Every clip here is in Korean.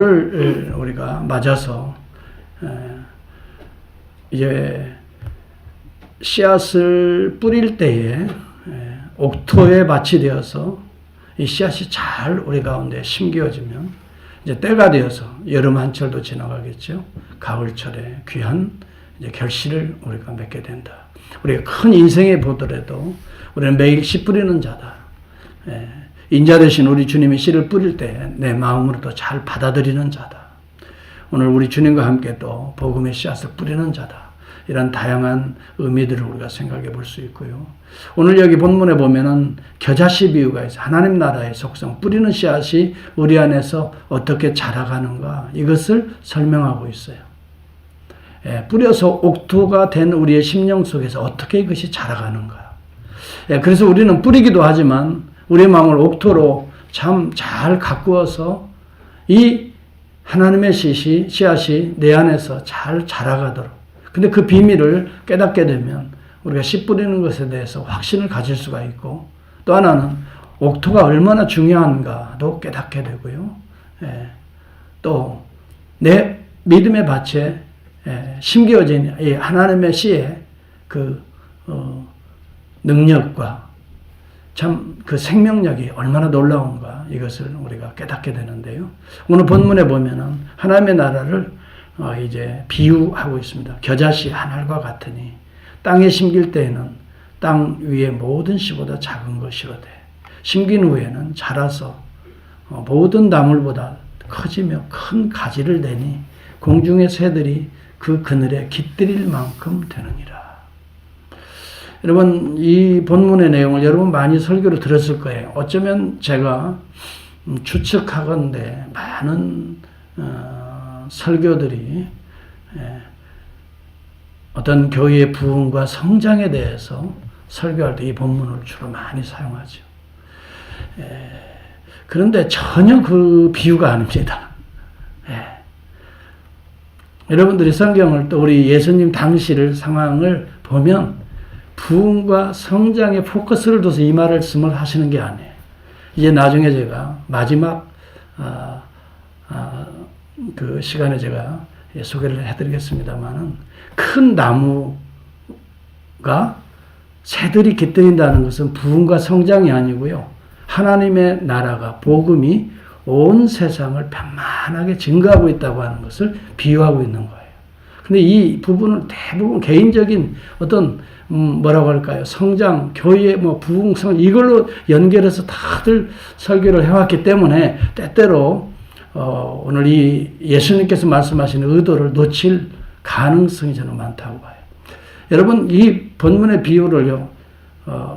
를 우리가 맞아서 이제 씨앗을 뿌릴 때에 옥토에 밭이 되어서 이 씨앗이 잘 우리 가운데 심겨지면 이제 때가 되어서 여름 한철도 지나가겠죠. 가을철에 귀한 이제 결실을 우리가 맺게 된다. 우리가 큰 인생에 보더라도 우리는 매일 씨 뿌리는 자다. 인자 되신 우리 주님이 씨를 뿌릴 때 내 마음으로도 잘 받아들이는 자다. 오늘 우리 주님과 함께 또 복음의 씨앗을 뿌리는 자다. 이런 다양한 의미들을 우리가 생각해 볼 수 있고요. 오늘 여기 본문에 보면은 겨자씨 비유가 있어요. 하나님 나라의 속성, 뿌리는 씨앗이 우리 안에서 어떻게 자라가는가 이것을 설명하고 있어요. 뿌려서 옥토가 된 우리의 심령 속에서 어떻게 이것이 자라가는가. 그래서 우리는 뿌리기도 하지만 우리의 마음을 옥토로 참 잘 가꾸어서 이 하나님의 씨앗이 내 안에서 잘 자라가도록. 근데 그 비밀을 깨닫게 되면 우리가 씨 뿌리는 것에 대해서 확신을 가질 수가 있고, 또 하나는 옥토가 얼마나 중요한가도 깨닫게 되고요. 또 내 믿음의 밭에 심겨진 이 하나님의 씨의 그 능력과 참 그 생명력이 얼마나 놀라운가 이것을 우리가 깨닫게 되는데요. 오늘 본문에 보면은 하나님의 나라를 이제 비유하고 있습니다. 겨자씨 한 알과 같으니 땅에 심길 때에는 땅 위의 모든 씨보다 작은 것이로되 심긴 후에는 자라서 모든 나물보다 커지며 큰 가지를 내니 공중의 새들이 그 그늘에 깃들일 만큼 되느니라. 여러분, 이 본문의 내용을 여러분 많이 설교로 들었을 거예요. 어쩌면 제가 추측하건대 많은 설교들이 어떤 교회의 부흥과 성장에 대해서 설교할 때 이 본문을 주로 많이 사용하죠. 그런데 전혀 그 비유가 아닙니다. 여러분들이 성경을 또 우리 예수님 당시를 상황을 보면 부흥과 성장에 포커스를 둬서 이 말씀을 하시는 게 아니에요. 이제 나중에 제가 마지막 그 시간에 제가 소개를 해드리겠습니다만은 큰 나무가 새들이 깃들인다는 것은 부흥과 성장이 아니고요. 하나님의 나라가 복음이 온 세상을 편만하게 증가하고 있다고 하는 것을 비유하고 있는 거예요. 근데 이 부분은 대부분 개인적인 어떤 뭐라고 할까요? 성장, 교회, 부흥, 이걸로 연결해서 다들 설교를 해왔기 때문에 때때로 오늘 이 예수님께서 말씀하시는 의도를 놓칠 가능성이 저는 많다고 봐요. 여러분, 이 본문의 비유를요,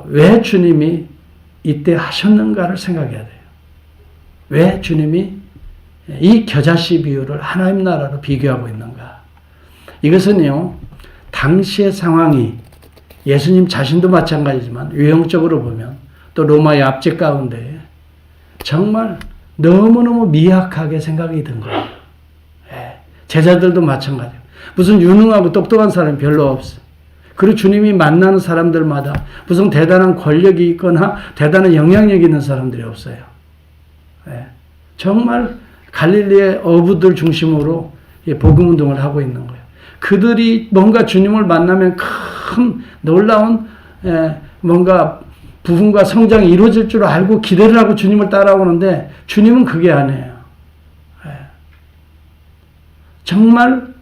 왜 주님이 이때 하셨는가를 생각해야 돼요. 왜 주님이 이 겨자씨 비유를 하나님 나라로 비교하고 있는가? 이것은요, 당시의 상황이 예수님 자신도 마찬가지지만 외형적으로 보면 또 로마의 압제 가운데 정말 너무너무 미약하게 생각이 든 거예요. 제자들도 마찬가지예요. 무슨 유능하고 똑똑한 사람이 별로 없어요. 그리고 주님이 만나는 사람들마다 무슨 대단한 권력이 있거나 대단한 영향력이 있는 사람들이 없어요. 정말 갈릴리의 어부들 중심으로 복음 운동을 하고 있는 거예요. 그들이 뭔가 주님을 만나면 큰 놀라운 뭔가 부흥과 성장이 이루어질 줄 알고 기대를 하고 주님을 따라오는데 주님은 그게 아니에요. 정말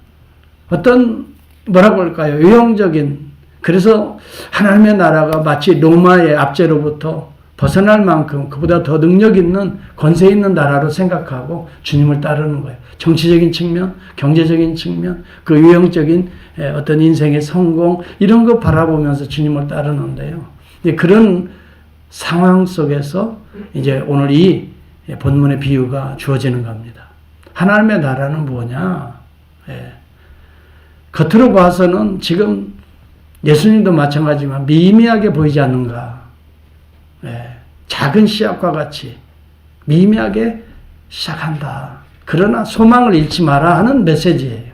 어떤 뭐라고 할까요? 외형적인, 그래서 하나님의 나라가 마치 로마의 압제로부터 벗어날 만큼 그보다 더 능력 있는 권세 있는 나라로 생각하고 주님을 따르는 거예요. 정치적인 측면, 경제적인 측면, 그 유형적인 어떤 인생의 성공 이런 거 바라보면서 주님을 따르는데요. 그런 상황 속에서 이제 오늘 이 본문의 비유가 주어지는 겁니다. 하나님의 나라는 뭐냐? 겉으로 봐서는 지금 예수님도 마찬가지지만 미미하게 보이지 않는가? 작은 씨앗과 같이 미미하게 시작한다. 그러나 소망을 잃지 마라 하는 메시지예요.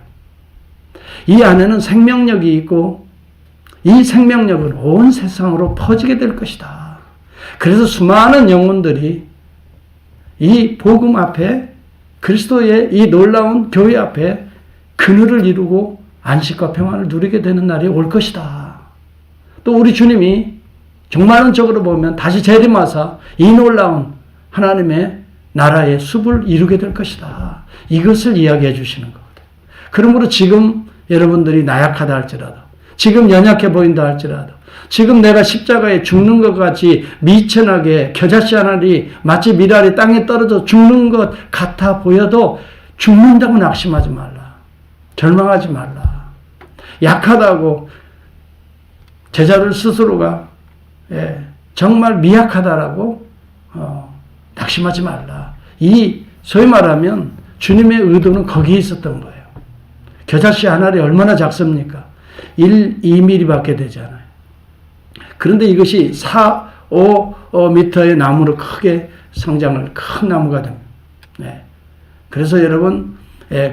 이 안에는 생명력이 있고 이 생명력은 온 세상으로 퍼지게 될 것이다. 그래서 수많은 영혼들이 이 복음 앞에 그리스도의 이 놀라운 교회 앞에 그늘을 이루고 안식과 평안을 누리게 되는 날이 올 것이다. 또 우리 주님이 종말론적으로 보면 다시 재림하사 이 놀라운 하나님의 나라의 숲을 이루게 될 것이다. 이것을 이야기해 주시는 겁니다. 그러므로 지금 여러분들이 나약하다 할지라도, 지금 연약해 보인다 할지라도, 지금 내가 십자가에 죽는 것 같이 미천하게 겨자씨 하나리 마치 미랄이 땅에 떨어져 죽는 것 같아 보여도 죽는다고 낙심하지 말라. 절망하지 말라. 약하다고 제자들 스스로가 정말 미약하다라고 낙심하지 말라. 이 소위 말하면 주님의 의도는 거기에 있었던 거예요. 겨자씨 하나리 얼마나 작습니까? 2mm밖에 되지 않아요. 그런데 이것이 5m의 나무로 크게 성장을 큰 나무가 됩니다. 그래서 여러분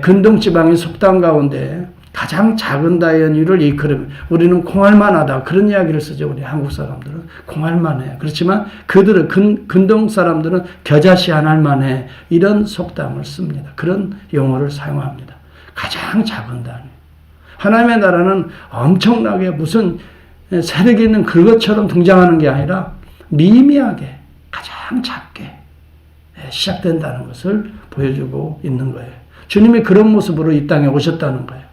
근동지방의 속담 가운데 가장 작은 다이언유를 이끌으면 우리는 콩알만하다 그런 이야기를 쓰죠. 우리 한국 사람들은 콩알만해. 그렇지만 그들은 근동 사람들은 겨자씨 한 알만해 이런 속담을 씁니다. 그런 용어를 사용합니다. 가장 작은 단위. 하나님의 나라는 엄청나게 무슨 세력이 있는 그것처럼 등장하는 게 아니라 미미하게 가장 작게 시작된다는 것을 보여주고 있는 거예요. 주님이 그런 모습으로 이 땅에 오셨다는 거예요.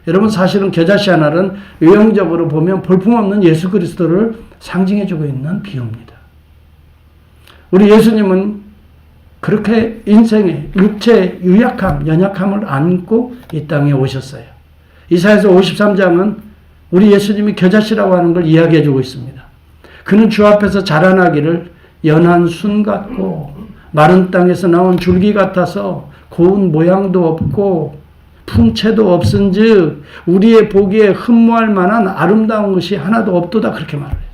여러분 사실은 겨자씨 하나는 외형적으로 보면 볼품없는 예수 그리스도를 상징해주고 있는 비유입니다. 우리 예수님은 그렇게 인생의 육체의 유약함, 연약함을 안고 이 땅에 오셨어요. 이사야서 53장은 우리 예수님이 겨자씨라고 하는 걸 이야기해주고 있습니다. 그는 주 앞에서 자라나기를 연한 순 같고 마른 땅에서 나온 줄기 같아서 고운 모양도 없고 풍채도 없은즉 우리의 보기에 흠모할 만한 아름다운 것이 하나도 없도다 그렇게 말을 했어요.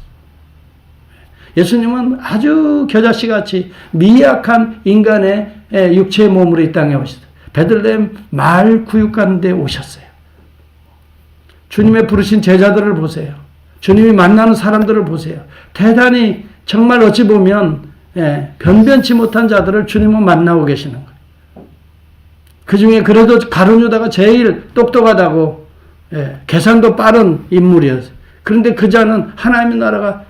예수님은 아주 겨자씨같이 미약한 인간의 육체의 몸으로 이 땅에 오셨어요. 베들레헴 마을 구육 가는 데 오셨어요. 주님의 부르신 제자들을 보세요. 주님이 만나는 사람들을 보세요. 대단히 정말 어찌 보면 변변치 못한 자들을 주님은 만나고 계시는 거예요. 그 중에 그래도 가룟 유다가 제일 똑똑하다고 계산도 빠른 인물이었어요. 그런데 그 자는 하나님의 나라가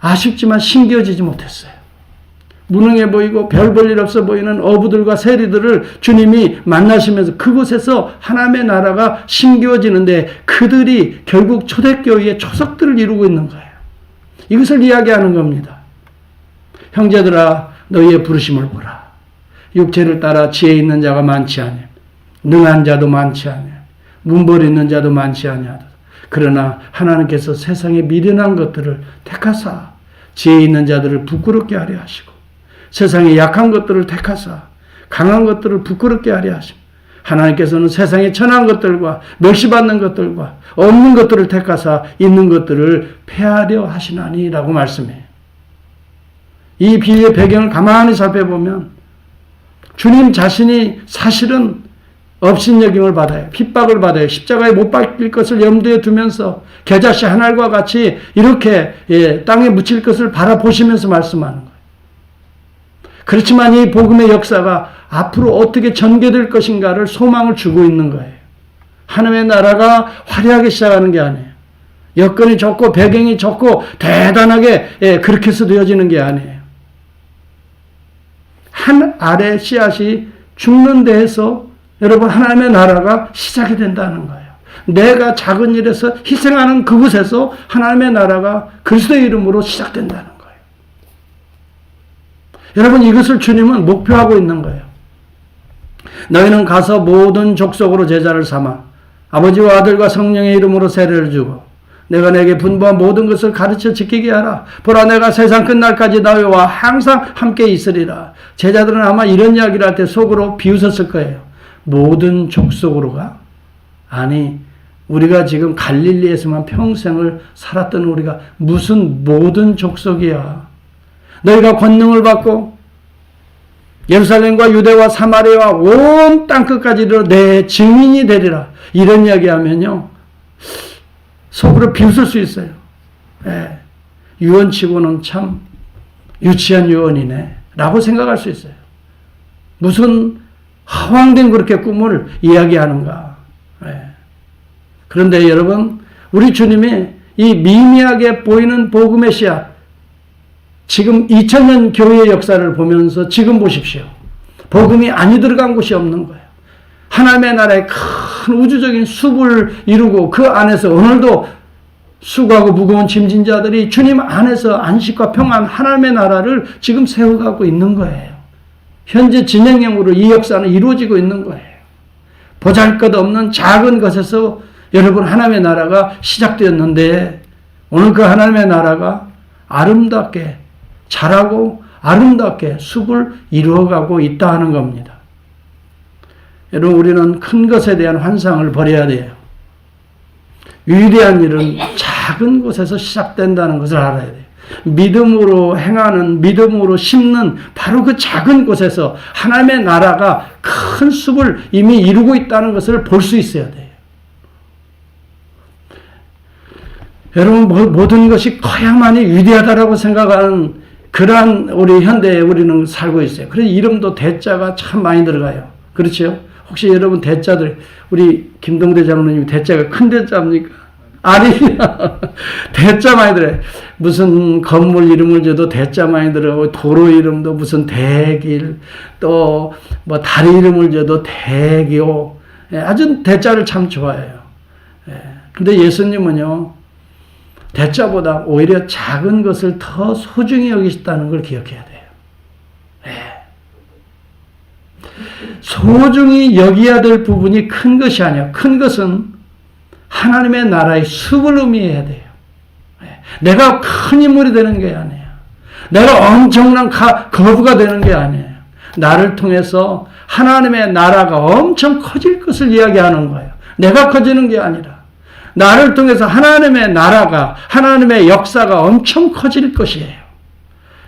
아쉽지만 신기해지지 못했어요. 무능해 보이고 별 볼 일 없어 보이는 어부들과 세리들을 주님이 만나시면서 그곳에서 하나님의 나라가 심겨지는데 그들이 결국 초대교회의 초석들을 이루고 있는 거예요. 이것을 이야기하는 겁니다. 형제들아 너희의 부르심을 보라. 육체를 따라 지혜 있는 자가 많지 아니하며 능한 자도 많지 아니하며 문벌 있는 자도 많지 아니하다. 그러나 하나님께서 세상에 미련한 것들을 택하사 지혜 있는 자들을 부끄럽게 하려 하시고 세상에 약한 것들을 택하사 강한 것들을 부끄럽게 하려 하시고 하나님께서는 세상에 천한 것들과 멸시받는 것들과 없는 것들을 택하사 있는 것들을 폐하려 하시나니라고 말씀해요. 이 비유의 배경을 가만히 살펴보면 주님 자신이 사실은 업신여김을 받아요. 핍박을 받아요. 십자가에 못 박힐 것을 염두에 두면서 겨자씨 한 알과 같이 이렇게 땅에 묻힐 것을 바라보시면서 말씀하는 거예요. 그렇지만 이 복음의 역사가 앞으로 어떻게 전개될 것인가를 소망을 주고 있는 거예요. 하나님의 나라가 화려하게 시작하는 게 아니에요. 여건이 좋고 배경이 좋고 대단하게 그렇게 해서 되어지는 게 아니에요. 한 알의 씨앗이 죽는 데에서 여러분 하나님의 나라가 시작이 된다는 거예요. 내가 작은 일에서 희생하는 그곳에서 하나님의 나라가 그리스도의 이름으로 시작된다는 거예요. 여러분 이것을 주님은 목표하고 있는 거예요. 너희는 가서 모든 족속으로 제자를 삼아 아버지와 아들과 성령의 이름으로 세례를 주고 내가 내게 분부한 모든 것을 가르쳐 지키게 하라. 보라 내가 세상 끝날까지 너희와 항상 함께 있으리라. 제자들은 아마 이런 이야기를 할 때 속으로 비웃었을 거예요. 모든 족속으로가? 아니 우리가 지금 갈릴리에서만 평생을 살았던 우리가 무슨 모든 족속이야. 너희가 권능을 받고 예루살렘과 유대와 사마리아와 온 땅끝까지 이르러 내 증인이 되리라. 이런 이야기하면요 속으로 비웃을 수 있어요. 유언치고는 참 유치한 유언이네 라고 생각할 수 있어요. 무슨 허황된 그렇게 꿈을 이야기하는가. 그런데 여러분, 우리 주님이 이 미미하게 보이는 복음의 씨앗, 지금 2000년 교회의 역사를 보면서 지금 보십시오. 복음이 안이 들어간 곳이 없는 거예요. 하나님의 나라의 큰 우주적인 숲을 이루고 그 안에서 오늘도 수고하고 무거운 짐진 자들이 주님 안에서 안식과 평안 하나님의 나라를 지금 세워가고 있는 거예요. 현재 진행형으로 이 역사는 이루어지고 있는 거예요. 보잘것없는 작은 것에서 여러분 하나님의 나라가 시작되었는데 오늘 그 하나님의 나라가 아름답게 자라고 아름답게 숲을 이루어가고 있다 하는 겁니다. 여러분 우리는 큰 것에 대한 환상을 버려야 돼요. 위대한 일은 작은 곳에서 시작된다는 것을 알아야 돼요. 믿음으로 행하는, 믿음으로 심는 바로 그 작은 곳에서 하나님의 나라가 큰 숲을 이미 이루고 있다는 것을 볼 수 있어야 돼요. 여러분 모든 것이 커야만이 위대하다라고 생각하는 그러한 우리 현대에 우리는 살고 있어요. 그래서 이름도 대자가 참 많이 들어가요. 그렇죠? 혹시 여러분 대자들, 우리 김동대 장로님이 대자가 큰 대자입니까? 아니야. 대자 많이 들어요. 무슨 건물 이름을 줘도 대자 많이 들어가고, 도로 이름도 무슨 대길, 또 뭐 다리 이름을 줘도 대교. 아주 대자를 참 좋아해요. 근데 예수님은요, 대자보다 오히려 작은 것을 더 소중히 여기셨다는 걸 기억해야 돼요. 소중히 여기야 될 부분이 큰 것이 아니야. 큰 것은 하나님의 나라의 숲을 의미해야 돼요. 내가 큰 인물이 되는 게 아니에요. 내가 엄청난 거부가 되는 게 아니에요. 나를 통해서 하나님의 나라가 엄청 커질 것을 이야기하는 거예요. 내가 커지는 게 아니라 나를 통해서 하나님의 나라가, 하나님의 역사가 엄청 커질 것이에요.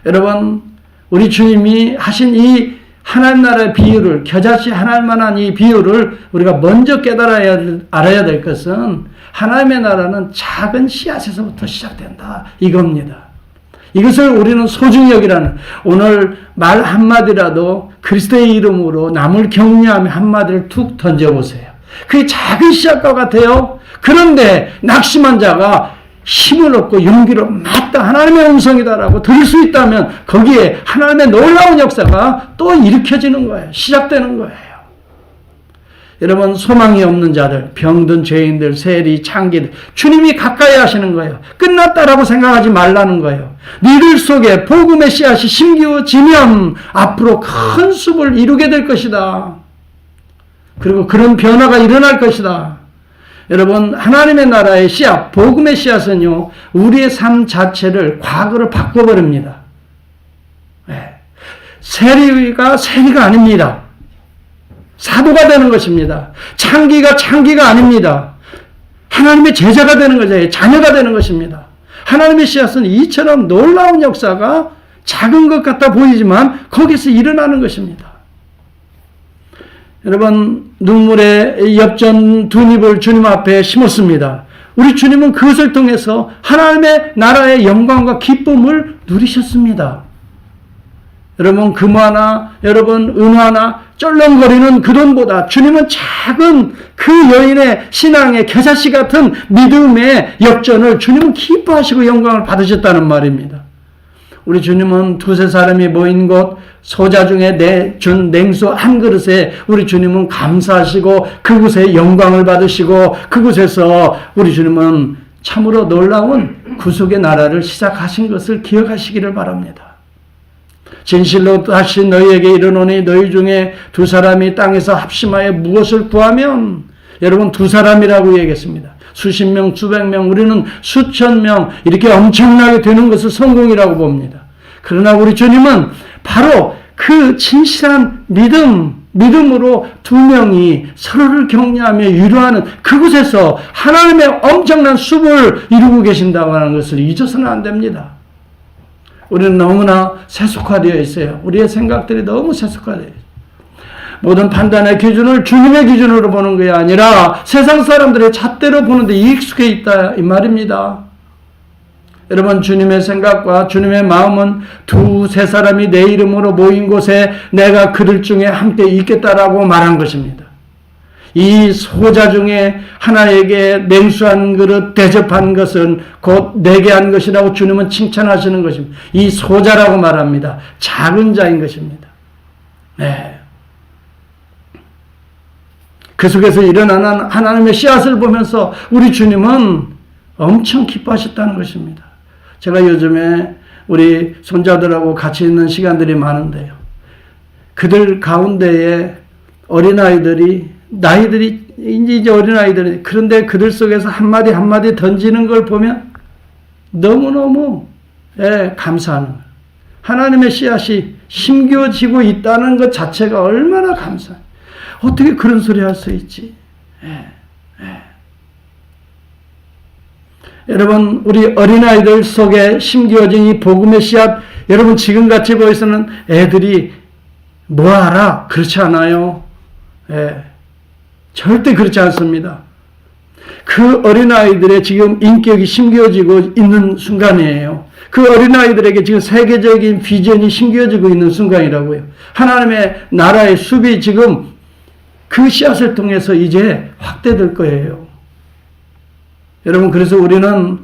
여러분, 우리 주님이 하신 이 하나님 나라의 비유를, 겨자씨 하나님만한 이 비유를 우리가 먼저 알아야 될 것은 하나님의 나라는 작은 씨앗에서부터 시작된다. 이겁니다. 이것을 우리는 소중히 여기라는, 오늘 말 한마디라도 그리스도의 이름으로 남을 격려하며 한마디를 툭 던져보세요. 그게 작은 씨앗과 같아요. 그런데 낙심한 자가 힘을 얻고 용기로 맞다, 하나님의 음성이다라고 들을 수 있다면 거기에 하나님의 놀라운 역사가 또 일으켜지는 거예요. 시작되는 거예요. 여러분, 소망이 없는 자들, 병든 죄인들, 세리, 창기들, 주님이 가까이 하시는 거예요. 끝났다라고 생각하지 말라는 거예요. 니들 속에 복음의 씨앗이 심겨지면 앞으로 큰 숲을 이루게 될 것이다. 그리고 그런 변화가 일어날 것이다. 여러분, 하나님의 나라의 씨앗, 복음의 씨앗은요, 우리의 삶 자체를, 과거를 바꿔버립니다. 세리가 세리가 아닙니다. 사도가 되는 것입니다. 창기가 아닙니다. 하나님의 제자가 되는 거죠. 자녀가 되는 것입니다. 하나님의 씨앗은 이처럼 놀라운 역사가 작은 것 같아 보이지만 거기서 일어나는 것입니다. 여러분, 눈물의 엽전 두 잎을 주님 앞에 심었습니다. 우리 주님은 그것을 통해서 하나님의 나라의 영광과 기쁨을 누리셨습니다. 여러분, 금 하나, 여러분, 은 하나, 쩔렁거리는 그 돈보다 주님은 작은 그 여인의 신앙의 겨자씨 같은 믿음의 엽전을 주님은 기뻐하시고 영광을 받으셨다는 말입니다. 우리 주님은 두세 사람이 모인 곳 소자 중에 준 냉수 한 그릇에 우리 주님은 감사하시고 그곳에 영광을 받으시고 그곳에서 우리 주님은 참으로 놀라운 구속의 나라를 시작하신 것을 기억하시기를 바랍니다. 진실로 다시 너희에게 이르노니 너희 중에 두 사람이 땅에서 합심하여 무엇을 구하면, 여러분 두 사람이라고 얘기했습니다. 수십 명, 수백 명, 우리는 수천 명 이렇게 엄청나게 되는 것을 성공이라고 봅니다. 그러나 우리 주님은 바로 그 진실한 믿음으로 두 명이 서로를 격려하며 위로하는 그곳에서 하나님의 엄청난 숲을 이루고 계신다고 하는 것을 잊어서는 안 됩니다. 우리는 너무나 세속화되어 있어요. 우리의 생각들이 너무 세속화되어 있어요. 모든 판단의 기준을 주님의 기준으로 보는 게 아니라 세상 사람들의 잣대로 보는데 익숙해 있다 이 말입니다. 여러분, 주님의 생각과 주님의 마음은 두세 사람이 내 이름으로 모인 곳에 내가 그들 중에 함께 있겠다라고 말한 것입니다. 이 소자 중에 하나에게 냉수 한 그릇 대접한 것은 곧 내게 한 것이라고 주님은 칭찬하시는 것입니다. 이 소자라고 말합니다. 작은 자인 것입니다. 네. 그 속에서 일어나는 하나님의 씨앗을 보면서 우리 주님은 엄청 기뻐하셨다는 것입니다. 제가 요즘에 우리 손자들하고 같이 있는 시간들이 많은데요. 그들 가운데에 어린아이들이, 나이들이 이제 어린아이들이, 그런데 그들 속에서 한마디 한마디 던지는 걸 보면 너무너무 감사하는 거예요. 하나님의 씨앗이 심겨지고 있다는 것 자체가 얼마나 감사해요. 어떻게 그런 소리 할 수 있지? 여러분, 우리 어린아이들 속에 심겨진 이 복음의 씨앗, 여러분 지금같이 보여서는 애들이 뭐 알아? 그렇지 않아요. 절대 그렇지 않습니다. 그 어린아이들의 지금 인격이 심겨지고 있는 순간이에요. 그 어린아이들에게 지금 세계적인 비전이 심겨지고 있는 순간이라고요. 하나님의 나라의 숲이 지금 그 씨앗을 통해서 이제 확대될 거예요. 여러분, 그래서 우리는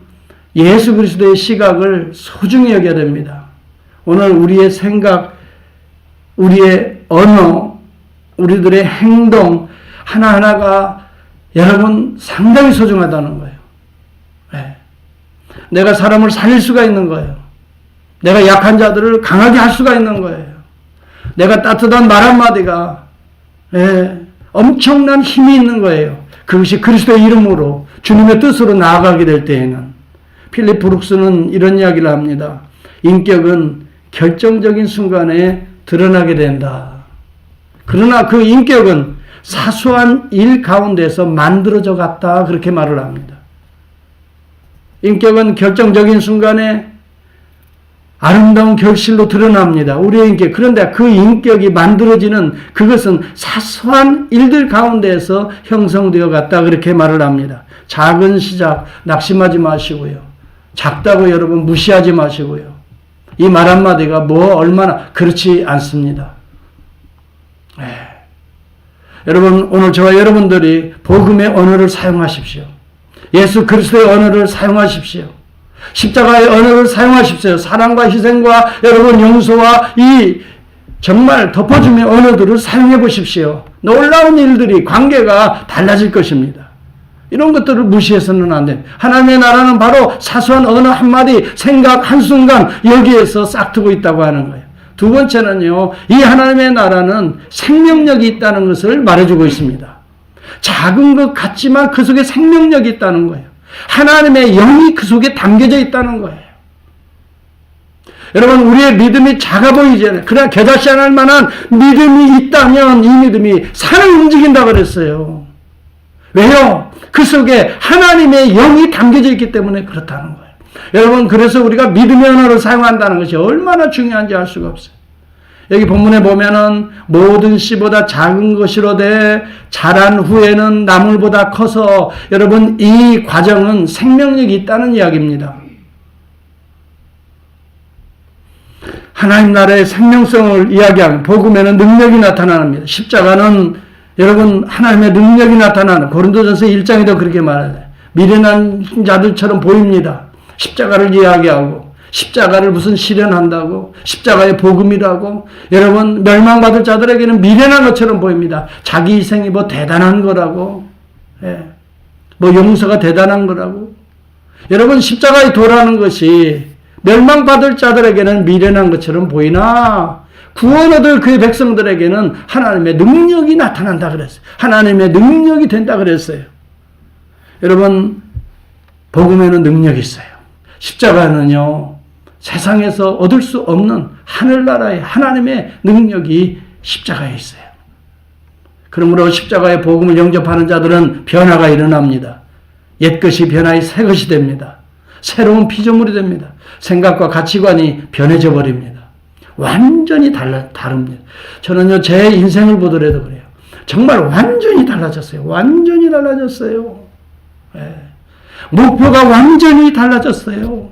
예수 그리스도의 시각을 소중히 여겨야 됩니다. 오늘 우리의 생각, 우리의 언어, 우리들의 행동 하나하나가 여러분 상당히 소중하다는 거예요. 내가 사람을 살릴 수가 있는 거예요. 내가 약한 자들을 강하게 할 수가 있는 거예요. 내가 따뜻한 말 한마디가 엄청난 힘이 있는 거예요. 그것이 그리스도의 이름으로 주님의 뜻으로 나아가게 될 때에는. 필립 브룩스는 이런 이야기를 합니다. 인격은 결정적인 순간에 드러나게 된다. 그러나 그 인격은 사소한 일 가운데서 만들어져 갔다. 그렇게 말을 합니다. 인격은 결정적인 순간에 아름다운 결실로 드러납니다. 우리의 인격. 그런데 그 인격이 만들어지는 그것은 사소한 일들 가운데에서 형성되어 갔다. 그렇게 말을 합니다. 작은 시작 낙심하지 마시고요. 작다고 여러분 무시하지 마시고요. 이 말 한마디가 뭐 얼마나 그렇지 않습니다. 여러분, 오늘 저와 여러분들이 복음의 언어를 사용하십시오. 예수 그리스도의 언어를 사용하십시오. 십자가의 언어를 사용하십시오. 사랑과 희생과 여러분 용서와 이 정말 덮어주는 언어들을 사용해 보십시오. 놀라운 일들이, 관계가 달라질 것입니다. 이런 것들을 무시해서는 안 됩니다. 하나님의 나라는 바로 사소한 언어 한마디, 생각 한순간 여기에서 싹트고 있다고 하는 거예요. 두 번째는요, 이 하나님의 나라는 생명력이 있다는 것을 말해주고 있습니다. 작은 것 같지만 그 속에 생명력이 있다는 거예요. 하나님의 영이 그 속에 담겨져 있다는 거예요. 여러분, 우리의 믿음이 작아 보이잖아요. 그러나 겨자씨 안 할 만한 믿음이 있다면 이 믿음이 산을 움직인다고 그랬어요. 왜요? 그 속에 하나님의 영이 담겨져 있기 때문에 그렇다는 거예요. 여러분, 그래서 우리가 믿음의 언어를 사용한다는 것이 얼마나 중요한지 알 수가 없어요. 여기 본문에 보면은 모든 씨보다 작은 것이로되 자란 후에는 나물보다 커서, 여러분 이 과정은 생명력이 있다는 이야기입니다. 하나님 나라의 생명성을 이야기하는 복음에는 능력이 나타납니다. 십자가는 여러분 하나님의 능력이 나타나는, 고린도전서 1장에도 그렇게 말해요. 미련한 자들처럼 보입니다. 십자가를 이야기하고 십자가를 무슨 실현한다고, 십자가의 복음이라고, 여러분 멸망받을 자들에게는 미련한 것처럼 보입니다. 자기 희생이 뭐 대단한 거라고, 뭐 용서가 대단한 거라고. 여러분 십자가의 도라는 것이 멸망받을 자들에게는 미련한 것처럼 보이나 구원 얻을 그의 백성들에게는 하나님의 능력이 나타난다 그랬어요. 하나님의 능력이 된다 그랬어요. 여러분, 복음에는 능력이 있어요. 십자가는요, 세상에서 얻을 수 없는 하늘나라의 하나님의 능력이 십자가에 있어요. 그러므로 십자가의 복음을 영접하는 자들은 변화가 일어납니다. 옛것이 변화해 새것이 됩니다. 새로운 피조물이 됩니다. 생각과 가치관이 변해져 버립니다. 완전히 다릅니다. 저는요, 제 인생을 보더라도 그래요. 정말 완전히 달라졌어요. 완전히 달라졌어요. 목표가 완전히 달라졌어요.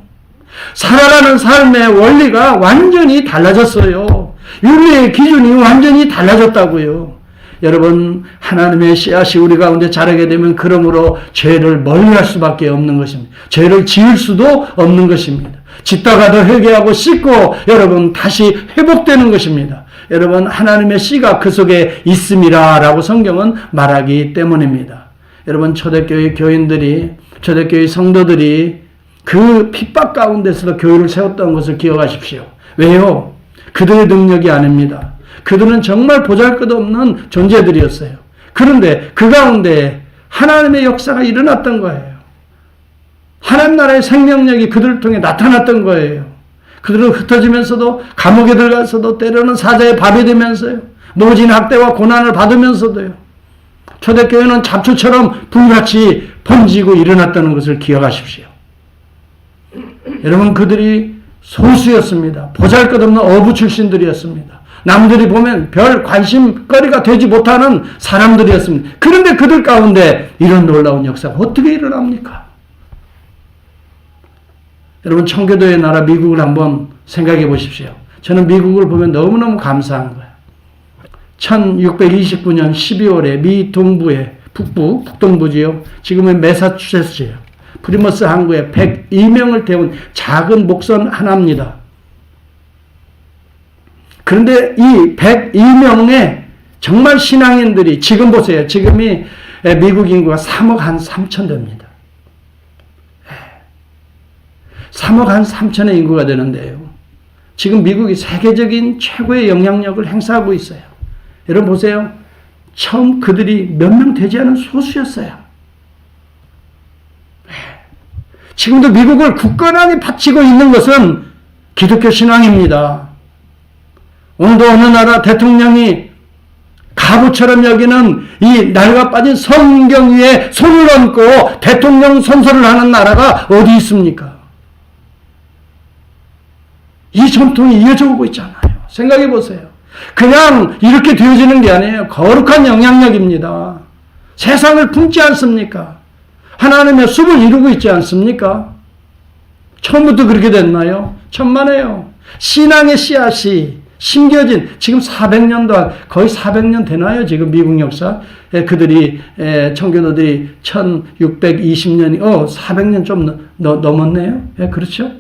살아가는 삶의 원리가 완전히 달라졌어요. 윤리의 기준이 완전히 달라졌다고요. 여러분, 하나님의 씨앗이 우리 가운데 자라게 되면 그러므로 죄를 멀리할 수밖에 없는 것입니다. 죄를 지을 수도 없는 것입니다. 짓다가도 회개하고 씻고 여러분 다시 회복되는 것입니다. 여러분, 하나님의 씨가 그 속에 있음이라 라고 성경은 말하기 때문입니다. 여러분, 초대교회 교인들이, 초대교회 성도들이 그 핍박 가운데서도 교회를 세웠던 것을 기억하십시오. 왜요? 그들의 능력이 아닙니다. 그들은 정말 보잘것없는 존재들이었어요. 그런데 그 가운데 하나님의 역사가 일어났던 거예요. 하나님 나라의 생명력이 그들을 통해 나타났던 거예요. 그들은 흩어지면서도 감옥에 들어가서도 때로는 사자의 밥이 되면서요. 모진 학대와 고난을 받으면서도요. 초대교회는 잡초처럼 불같이 번지고 일어났다는 것을 기억하십시오. 여러분, 그들이 소수였습니다. 보잘것없는 어부 출신들이었습니다. 남들이 보면 별 관심거리가 되지 못하는 사람들이었습니다. 그런데 그들 가운데 이런 놀라운 역사가 어떻게 일어납니까? 여러분, 청교도의 나라 미국을 한번 생각해 보십시오. 저는 미국을 보면 너무너무 감사한 거예요. 1629년 12월에 미 동부의 북동부지요. 지금은 매사추세츠예요. 프리머스 항구에 102명을 태운 작은 목선 하나입니다. 그런데 이 102명의 정말 신앙인들이, 지금 보세요. 지금이 미국 인구가 3억 한 3천 됩니다. 3억 한 3천의 인구가 되는데요. 지금 미국이 세계적인 최고의 영향력을 행사하고 있어요. 여러분 보세요. 처음 그들이 몇 명 되지 않은 소수였어요. 지금도 미국을 굳건하게 바치고 있는 것은 기독교 신앙입니다. 오늘도 어느 나라 대통령이 가부처럼 여기는 이 낡아 빠진 성경 위에 손을 얹고 대통령 선서를 하는 나라가 어디 있습니까? 이 전통이 이어져 오고 있잖아요. 생각해 보세요. 그냥 이렇게 되어지는 게 아니에요. 거룩한 영향력입니다. 세상을 품지 않습니까? 하나님의 숲을 이루고 있지 않습니까? 처음부터 그렇게 됐나요? 천만에요. 신앙의 씨앗이 심겨진, 지금 400년도, 거의 400년 되나요? 지금 미국 역사. 그들이, 청교도들이 1620년이, 400년 좀 넘었네요? 그렇죠?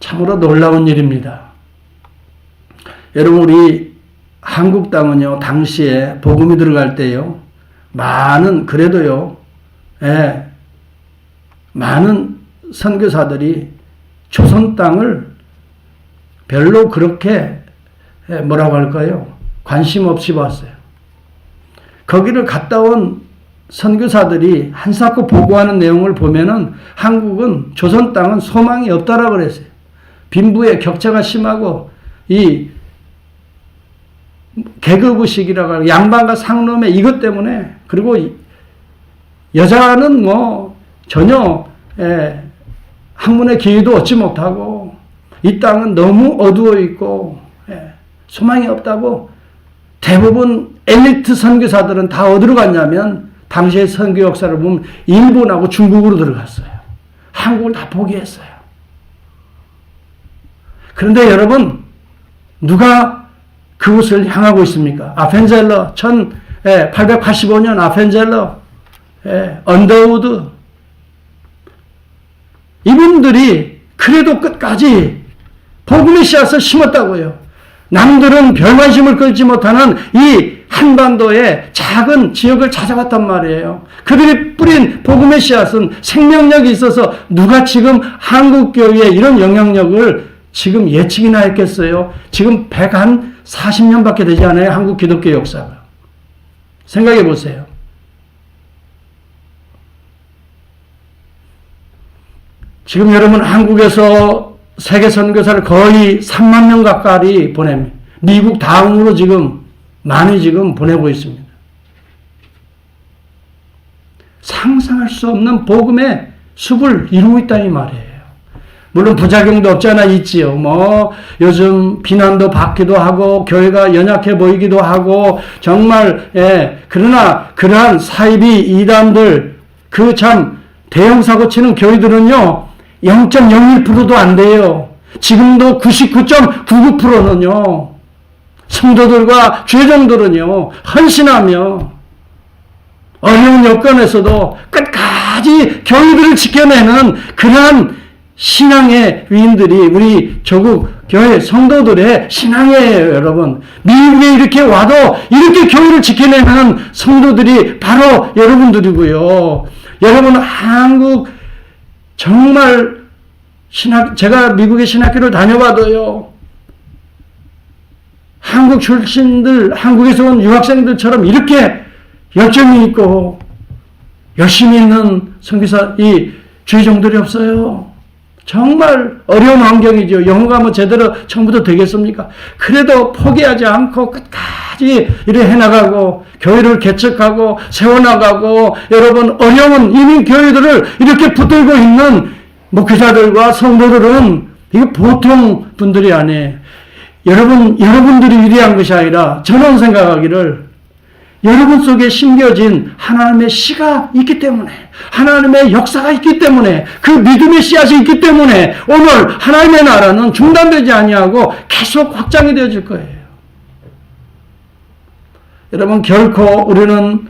참으로 놀라운 일입니다. 여러분, 우리 한국 땅은요, 당시에 복음이 들어갈 때요, 그래도요, 많은 선교사들이 조선 땅을 별로 그렇게, 뭐라고 할까요? 관심 없이 봤어요. 거기를 갔다 온 선교사들이 한사코 보고하는 내용을 보면은 한국은, 조선 땅은 소망이 없다라고 그랬어요. 빈부의 격차가 심하고, 이 계급의식이라고 하고 양반과 상놈의 이것 때문에, 그리고 여자는 전혀 학문의 기회도 얻지 못하고 이 땅은 너무 어두워 있고 소망이 없다고 대부분 엘리트 선교사들은 다 어디로 갔냐면 당시의 선교 역사를 보면 일본하고 중국으로 들어갔어요. 한국을 다 포기했어요. 그런데 여러분, 누가 그곳을 향하고 있습니까? 아펜젤러, 1885년 아펜젤러, 언더우드, 이분들이 그래도 끝까지 복음의 씨앗을 심었다고요. 남들은 별 관심을 끌지 못하는 이 한반도의 작은 지역을 찾아갔단 말이에요. 그들이 뿌린 복음의 씨앗은 생명력이 있어서 누가 지금 한국교회에 이런 영향력을 지금 예측이나 했겠어요? 지금 140년밖에 되지 않아요? 한국 기독교 역사가. 생각해 보세요. 지금 여러분, 한국에서 세계 선교사를 거의 3만 명 가까이 보냅니다. 미국 다음으로 지금 많이 지금 보내고 있습니다. 상상할 수 없는 복음의 숲을 이루고 있다니 말이에요. 물론 부작용도 없지 않아 있지요. 요즘 비난도 받기도 하고 교회가 연약해 보이기도 하고 정말 그러나 그러한 사이비 이단들, 그 참 대형 사고 치는 교회들은요, 0.01%도 안 돼요. 지금도 99.99%는요, 성도들과 죄종들은요, 헌신하며 어려운 여건에서도 끝까지 교회들을 지켜내는 그러한 신앙의 위인들이 우리 조국 교회 성도들의 신앙이에요, 여러분. 미국에 이렇게 와도 이렇게 교회를 지켜내는 성도들이 바로 여러분들이고요. 여러분, 한국 정말 제가 미국의 신학교를 다녀봐도요, 한국 출신들, 한국에서 온 유학생들처럼 이렇게 열정이 있고 열심히 있는 선교사, 이 주의종들이 없어요. 정말 어려운 환경이죠. 영어가 뭐 제대로 처음부터 되겠습니까? 그래도 포기하지 않고 끝까지 이래 해나가고 교회를 개척하고 세워나가고, 여러분, 어려운 이민 교회들을 이렇게 붙들고 있는 목회자들과 성도들은 이게 보통 분들이 아니에요. 여러분들이 위대한 것이 아니라 저는 생각하기를 여러분 속에 심겨진 하나님의 씨가 있기 때문에, 하나님의 역사가 있기 때문에, 그 믿음의 씨앗이 있기 때문에 오늘 하나님의 나라는 중단되지 아니하고 계속 확장이 되어질 거예요. 여러분, 결코 우리는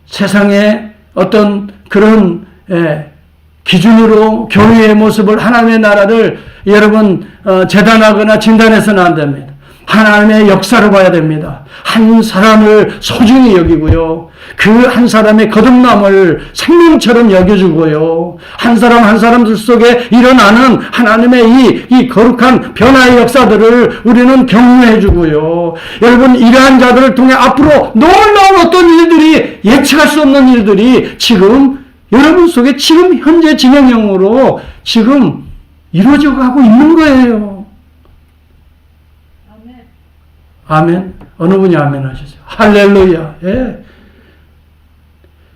세상의 어떤 그런 기준으로 교회의 모습을, 하나님의 나라를 여러분 재단하거나 진단해서는 안 됩니다. 하나님의 역사로 봐야 됩니다. 한 사람을 소중히 여기고요, 그 한 사람의 거듭남을 생명처럼 여겨주고요, 한 사람 한 사람들 속에 일어나는 하나님의 이 거룩한 변화의 역사들을 우리는 격려해주고요. 여러분, 이러한 자들을 통해 앞으로 놀라운 어떤 일들이, 예측할 수 없는 일들이 지금 여러분 속에 지금 현재 진행형으로 지금 이루어져 가고 있는 거예요. 아멘. 어느 분이 아멘 하셨어요? 할렐루야. 예.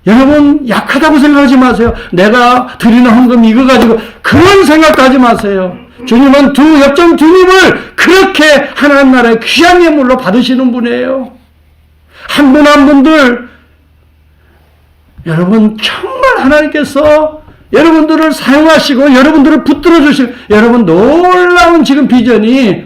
여러분, 약하다고 생각하지 마세요. 내가 드리는 헌금 이거 가지고 그런 생각도 하지 마세요. 주님은 두 역전 주님을 그렇게 하나님 나라의 귀한 예물로 받으시는 분이에요. 한 분 한 분들, 여러분, 정말 하나님께서 여러분들을 사용하시고 여러분들을 붙들어 주시고, 여러분 놀라운 지금 비전이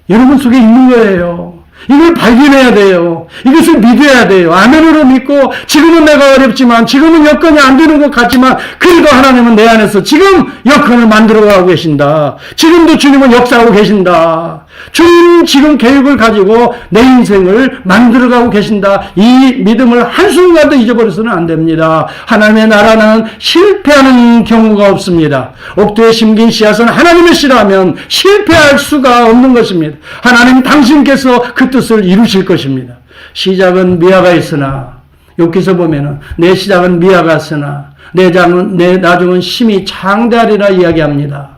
여러분 속에 있는 거예요. 이걸 발견해야 돼요. 이것을 믿어야 돼요. 아멘으로 믿고, 지금은 내가 어렵지만, 지금은 여건이 안 되는 것 같지만, 그래도 하나님은 내 안에서 지금 여건을 만들어가고 계신다. 지금도 주님은 역사하고 계신다. 주님 지금 계획을 가지고 내 인생을 만들어가고 계신다. 이 믿음을 한순간도 잊어버려서는 안 됩니다. 하나님의 나라는 실패하는 경우가 없습니다. 옥토에 심긴 씨앗은 하나님의 씨라면 실패할 수가 없는 것입니다. 하나님 당신께서 그 뜻을 이루실 것입니다. 시작은 미아가 있으나, 여기서 보면은 내 시작은 미아가 있으나 내 나중은 심히 장대하리라 이야기합니다.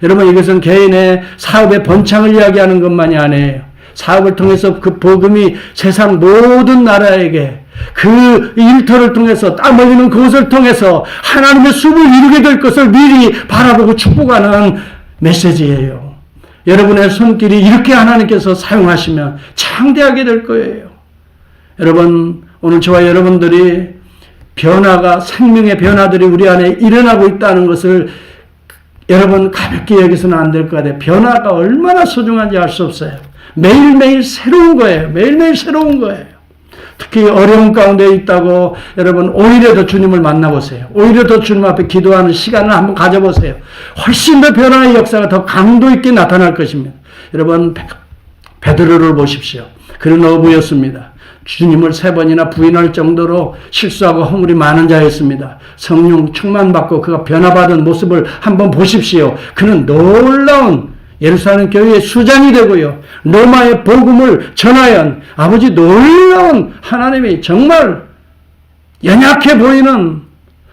여러분, 이것은 개인의 사업의 번창을 이야기하는 것만이 아니에요. 사업을 통해서 그 복음이 세상 모든 나라에게, 그 일터를 통해서, 땀 흘리는 그것을 통해서 하나님의 숲을 이루게 될 것을 미리 바라보고 축복하는 메시지예요. 여러분의 손길이 이렇게 하나님께서 사용하시면 창대하게 될 거예요. 여러분, 오늘 저와 여러분들이 변화가, 생명의 변화들이 우리 안에 일어나고 있다는 것을 여러분 가볍게 여기서는 안 될 것 같아요. 변화가 얼마나 소중한지 알 수 없어요. 매일매일 새로운 거예요. 매일매일 새로운 거예요. 특히 어려운 가운데 있다고 여러분, 오히려 더 주님을 만나보세요. 오히려 더 주님 앞에 기도하는 시간을 한번 가져보세요. 훨씬 더 변화의 역사가 더 강도 있게 나타날 것입니다. 여러분, 베드로를 보십시오. 그는 어부였습니다. 주님을 3번이나 부인할 정도로 실수하고 허물이 많은 자였습니다. 성령 충만받고 그가 변화받은 모습을 한번 보십시오. 그는 놀라운 예루살렘 교회의 수장이 되고요, 로마의 복음을 전하여 아버지 놀라운 하나님이 정말 연약해 보이는,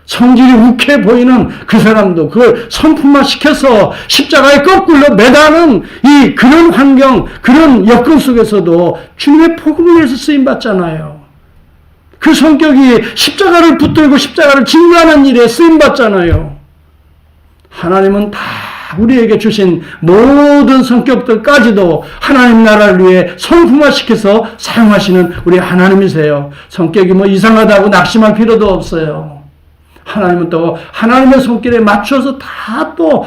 성질이 욱해 보이는 그 사람도 그걸 성품화시켜서 십자가에 거꾸로 매다는 이 그런 환경, 그런 여건 속에서도 주님의 복음을 위해서 쓰임받잖아요. 그 성격이 십자가를 붙들고 십자가를 증거하는 일에 쓰임받잖아요. 하나님은 다 우리에게 주신 모든 성격들까지도 하나님 나라를 위해 성품화시켜서 사용하시는 우리 하나님이세요. 성격이 뭐 이상하다고 낙심할 필요도 없어요. 하나님은 또 하나님의 손길에 맞춰서 다 또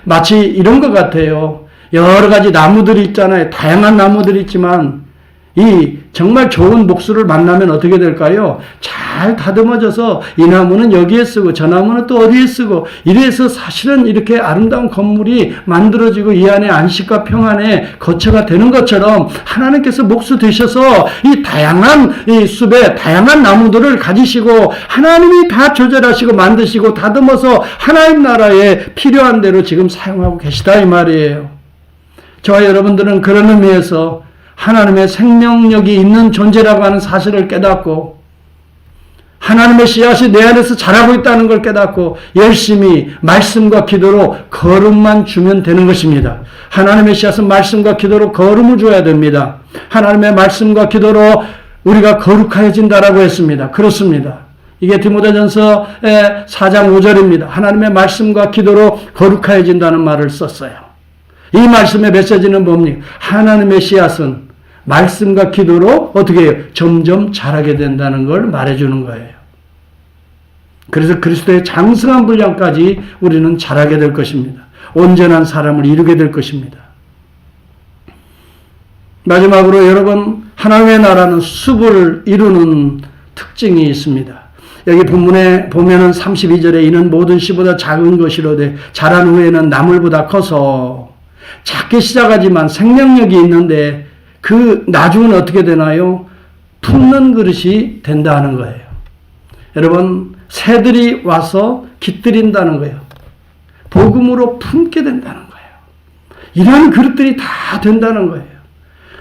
마치 이런 것 같아요. 여러 가지 나무들이 있잖아요. 다양한 나무들이 있지만 이 정말 좋은 목수를 만나면 어떻게 될까요? 잘 다듬어져서 이 나무는 여기에 쓰고 저 나무는 또 어디에 쓰고 이래서 사실은 이렇게 아름다운 건물이 만들어지고 이 안에 안식과 평안의 거처가 되는 것처럼 하나님께서 목수 되셔서 이 다양한 이 숲에 다양한 나무들을 가지시고 하나님이 다 조절하시고 만드시고 다듬어서 하나님 나라에 필요한 대로 지금 사용하고 계시다 이 말이에요. 저와 여러분들은 그런 의미에서 하나님의 생명력이 있는 존재라고 하는 사실을 깨닫고 하나님의 씨앗이 내 안에서 자라고 있다는 걸 깨닫고 열심히 말씀과 기도로 거름만 주면 되는 것입니다. 하나님의 씨앗은 말씀과 기도로 거름을 줘야 됩니다. 하나님의 말씀과 기도로 우리가 거룩해진다라고 했습니다. 그렇습니다. 이게 디모데전서 4장 5절입니다. 하나님의 말씀과 기도로 거룩해진다는 말을 썼어요. 이 말씀의 메시지는 뭡니까? 하나님의 씨앗은 말씀과 기도로 어떻게 해요? 점점 자라게 된다는 걸 말해주는 거예요. 그래서 그리스도의 장성한 분량까지 우리는 자라게 될 것입니다. 온전한 사람을 이루게 될 것입니다. 마지막으로 여러분, 하나님의 나라는 숲을 이루는 특징이 있습니다. 여기 본문에 보면은 32절에 이는 모든 씨보다 작은 것이로되 자란 후에는 나물보다 커서 작게 시작하지만 생명력이 있는데 그 나중은 어떻게 되나요? 품는 그릇이 된다는 거예요. 여러분, 새들이 와서 깃들인다는 거예요. 복음으로 품게 된다는 거예요. 이런 그릇들이 다 된다는 거예요.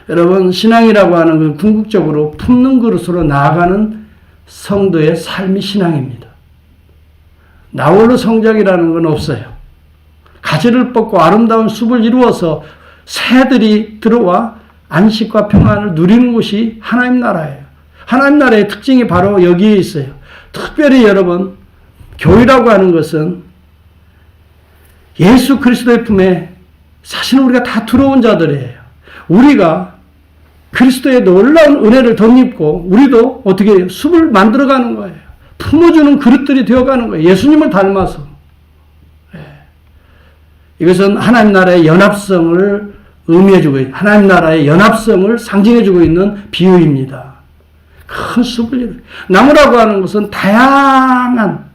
여러분, 신앙이라고 하는 건 궁극적으로 품는 그릇으로 나아가는 성도의 삶이 신앙입니다. 나홀로 성장이라는 건 없어요. 가지를 뻗고 아름다운 숲을 이루어서 새들이 들어와 안식과 평안을 누리는 곳이 하나님 나라예요. 하나님 나라의 특징이 바로 여기에 있어요. 특별히 여러분, 교회라고 하는 것은 예수 그리스도의 품에 사실은 우리가 다 들어온 자들이에요. 우리가 그리스도의 놀라운 은혜를 덧입고 우리도 어떻게 해요? 숲을 만들어가는 거예요. 품어주는 그릇들이 되어가는 거예요. 예수님을 닮아서. 이것은 하나님 나라의 연합성을 의미해주고 있는, 하나님 나라의 연합성을 상징해주고 있는 비유입니다. 큰 숲을, 나무라고 하는 것은 다양한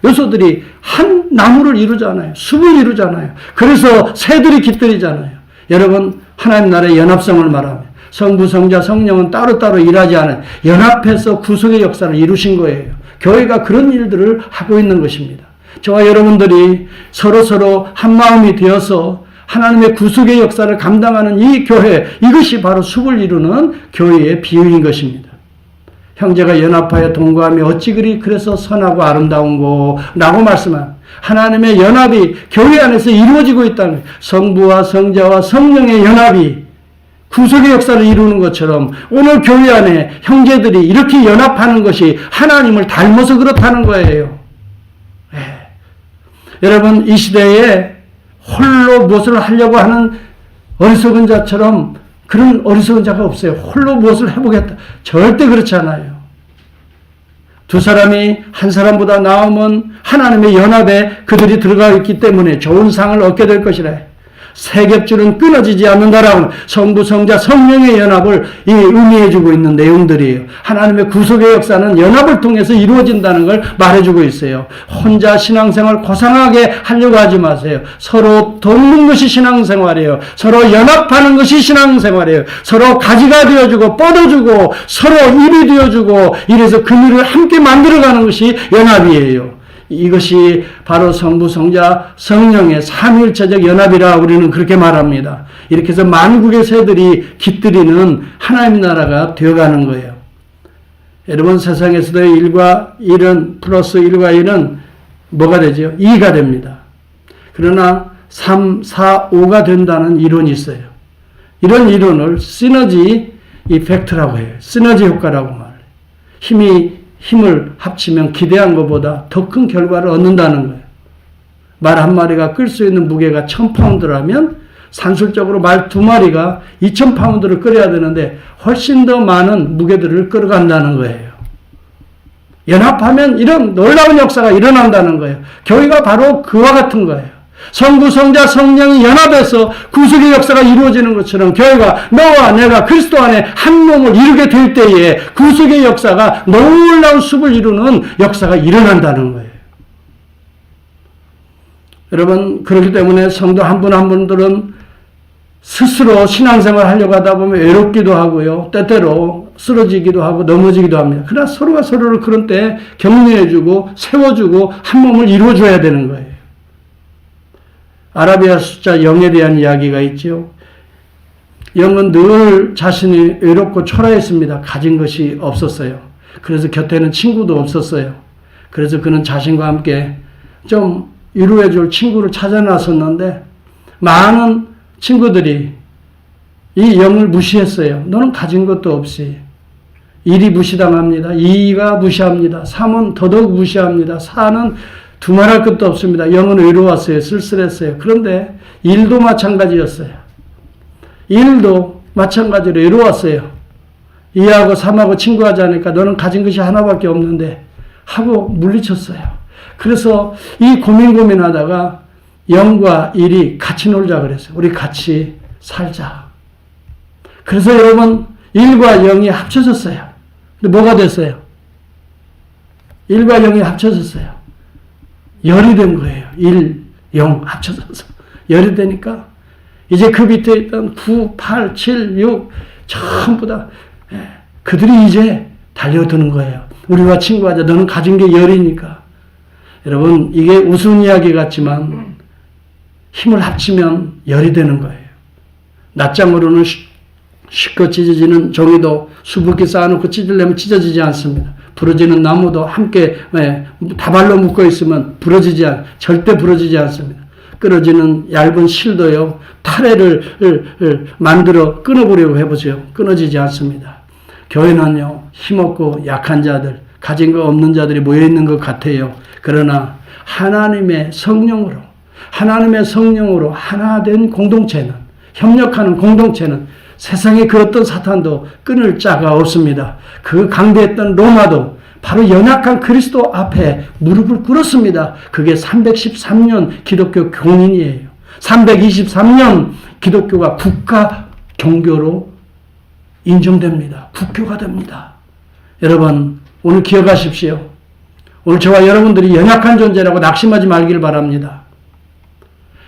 요소들이 한 나무를 이루잖아요. 숲을 이루잖아요. 그래서 새들이 깃들이잖아요. 여러분, 하나님 나라의 연합성을 말하면 성부, 성자, 성령은 따로따로 일하지 않아요. 연합해서 구속의 역사를 이루신 거예요. 교회가 그런 일들을 하고 있는 것입니다. 저와 여러분들이 서로 한 마음이 되어서 하나님의 구속의 역사를 감당하는 이 교회, 이것이 바로 숲을 이루는 교회의 비유인 것입니다. 형제가 연합하여 동거하며 어찌 그리 그래서 선하고 아름다운고 라고 말씀한 하나님의 연합이 교회 안에서 이루어지고 있다는, 성부와 성자와 성령의 연합이 구속의 역사를 이루는 것처럼 오늘 교회 안에 형제들이 이렇게 연합하는 것이 하나님을 닮아서 그렇다는 거예요. 여러분, 이 시대에 홀로 무엇을 하려고 하는 어리석은 자처럼 그런 어리석은 자가 없어요. 홀로 무엇을 해보겠다. 절대 그렇지 않아요. 두 사람이 한 사람보다 나으면 하나님의 연합에 그들이 들어가 있기 때문에 좋은 상을 얻게 될 것이라. 세 겹줄은 끊어지지 않는다라고 성부, 성자, 성령의 연합을 의미해주고 있는 내용들이에요. 하나님의 구속의 역사는 연합을 통해서 이루어진다는 걸 말해주고 있어요. 혼자 신앙생활 고상하게 하려고 하지 마세요. 서로 돕는 것이 신앙생활이에요. 서로 연합하는 것이 신앙생활이에요. 서로 가지가 되어주고 뻗어주고 서로 입이 되어주고 이래서 그늘을 함께 만들어가는 것이 연합이에요. 이것이 바로 성부, 성자, 성령의 삼위일체적 연합이라 우리는 그렇게 말합니다. 이렇게 해서 만국의 새들이 깃들이는 하나님 나라가 되어가는 거예요. 여러분, 세상에서도 1과 1은 플러스 1과 1은 뭐가 되죠? 2가 됩니다. 그러나 3, 4, 5가 된다는 이론이 있어요. 이런 이론을 시너지 이펙트라고 해요. 시너지 효과라고 말해요. 힘을 합치면 기대한 것보다 더 큰 결과를 얻는다는 거예요. 말 한 마리가 끌 수 있는 무게가 1000파운드라면 산술적으로 말 2마리가 2000파운드를 끌어야 되는데 훨씬 더 많은 무게들을 끌어간다는 거예요. 연합하면 이런 놀라운 역사가 일어난다는 거예요. 교회가 바로 그와 같은 거예요. 성부, 성자, 성령이 연합해서 구속의 역사가 이루어지는 것처럼 교회가 너와 내가 그리스도 안에 한 몸을 이루게 될 때에 구속의 역사가 놀라운 숲을 이루는 역사가 일어난다는 거예요. 여러분, 그렇기 때문에 성도 한 분 한 분들은 스스로 신앙생활 하려고 하다 보면 외롭기도 하고요. 때때로 쓰러지기도 하고 넘어지기도 합니다. 그러나 서로가 서로를 그런 때 격려해주고 세워주고 한 몸을 이루어줘야 되는 거예요. 아라비아 숫자 0에 대한 이야기가 있죠. 0은 늘 자신이 외롭고 초라했습니다. 가진 것이 없었어요. 그래서 곁에는 친구도 없었어요. 그래서 그는 자신과 함께 좀 위로해줄 친구를 찾아 나섰는데 많은 친구들이 이 0을 무시했어요. 너는 가진 것도 없이. 1이 무시당합니다. 2가 무시합니다. 3은 더더욱 무시합니다. 4는 두말할 것도 없습니다. 0은 외로웠어요. 쓸쓸했어요. 그런데 1도 마찬가지였어요. 1도 마찬가지로 외로웠어요. 2하고 3하고 친구하지 않으니까 너는 가진 것이 하나밖에 없는데 하고 물리쳤어요. 그래서 이 고민하다가 0과 1이 같이 놀자 그랬어요. 우리 같이 살자. 그래서 여러분 1과 0이 합쳐졌어요. 근데 뭐가 됐어요? 1과 0이 합쳐졌어요. 열이 된 거예요. 1, 0 합쳐져서. 열이 되니까 이제 그 밑에 있던 9, 8, 7, 6 전부 다 그들이 이제 달려드는 거예요. 우리와 친구하자. 너는 가진 게 열이니까. 여러분 이게 우스운 이야기 같지만 힘을 합치면 열이 되는 거예요. 낮장으로는 쉽고 찢어지는 종이도 수북히 쌓아놓고 찢으려면 찢어지지 않습니다. 부러지는 나무도 함께 다발로 묶어 있으면 절대 부러지지 않습니다. 끊어지는 얇은 실도요. 타래를 만들어 끊어보려고 해보세요. 끊어지지 않습니다. 교회는요. 힘없고 약한 자들, 가진 거 없는 자들이 모여있는 것 같아요. 그러나 하나님의 성령으로 하나 된 공동체는, 협력하는 공동체는 세상의 그 어떤 사탄도 끊을 자가 없습니다. 그 강대했던 로마도 바로 연약한 그리스도 앞에 무릎을 꿇었습니다. 그게 313년 기독교 공인이에요. 323년 기독교가 국가 종교로 인정됩니다. 국교가 됩니다. 여러분 오늘 기억하십시오. 오늘 저와 여러분들이 연약한 존재라고 낙심하지 말기를 바랍니다.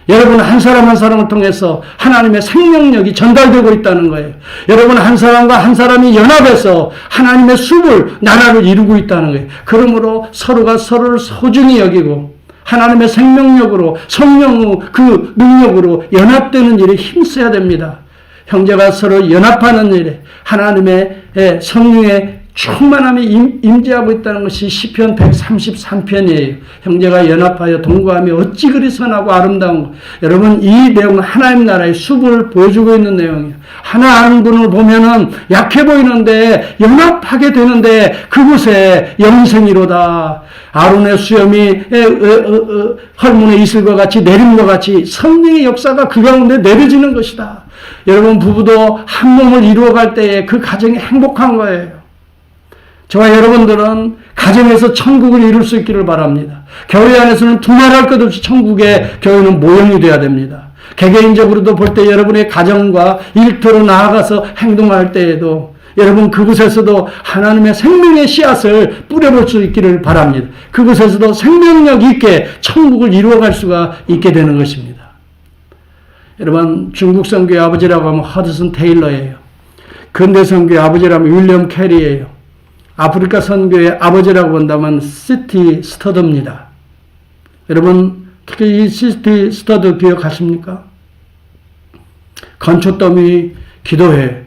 여러분 한 사람 한 사람을 통해서 하나님의 생명력이 전달되고 있다는 거예요. 여러분 한 사람과 한 사람이 연합해서 하나님의 숲을, 나라를 이루고 있다는 거예요. 그러므로 서로가 서로를 소중히 여기고 하나님의 생명력으로, 성령의 그 능력으로 연합되는 일에 힘써야 됩니다. 형제가 서로 연합하는 일에 하나님의 성령의 충만함이 임재하고 있다는 것이 시편 133편이에요. 형제가 연합하여 동거하며 어찌 그리 선하고 아름다운 것. 여러분 이 내용은 하나님 나라의 숲을 보여주고 있는 내용이에요. 하나 한 분을 보면은 약해 보이는데 연합하게 되는데 그곳에 영생이로다. 아론의 수염이 헐문의 이슬과 같이 내림과 같이 성령의 역사가 그 가운데 내려지는 것이다. 여러분 부부도 한 몸을 이루어갈 때에 그 가정이 행복한 거예요. 저와 여러분들은 가정에서 천국을 이룰 수 있기를 바랍니다. 교회 안에서는 두말할 것 없이 천국의 교회는 모형이 되어야 됩니다. 개개인적으로도 볼 때 여러분의 가정과 일터로 나아가서 행동할 때에도 여러분 그곳에서도 하나님의 생명의 씨앗을 뿌려볼 수 있기를 바랍니다. 그곳에서도 생명력 있게 천국을 이루어갈 수가 있게 되는 것입니다. 여러분 중국 선교의 아버지라고 하면 허드슨 테일러예요. 근대 선교의 아버지라면 윌리엄 캐리예요. 아프리카 선교의 아버지라고 본다면 시티 스터드입니다. 여러분 특히 이 시티 스터드 기억하십니까? 건초더미 기도회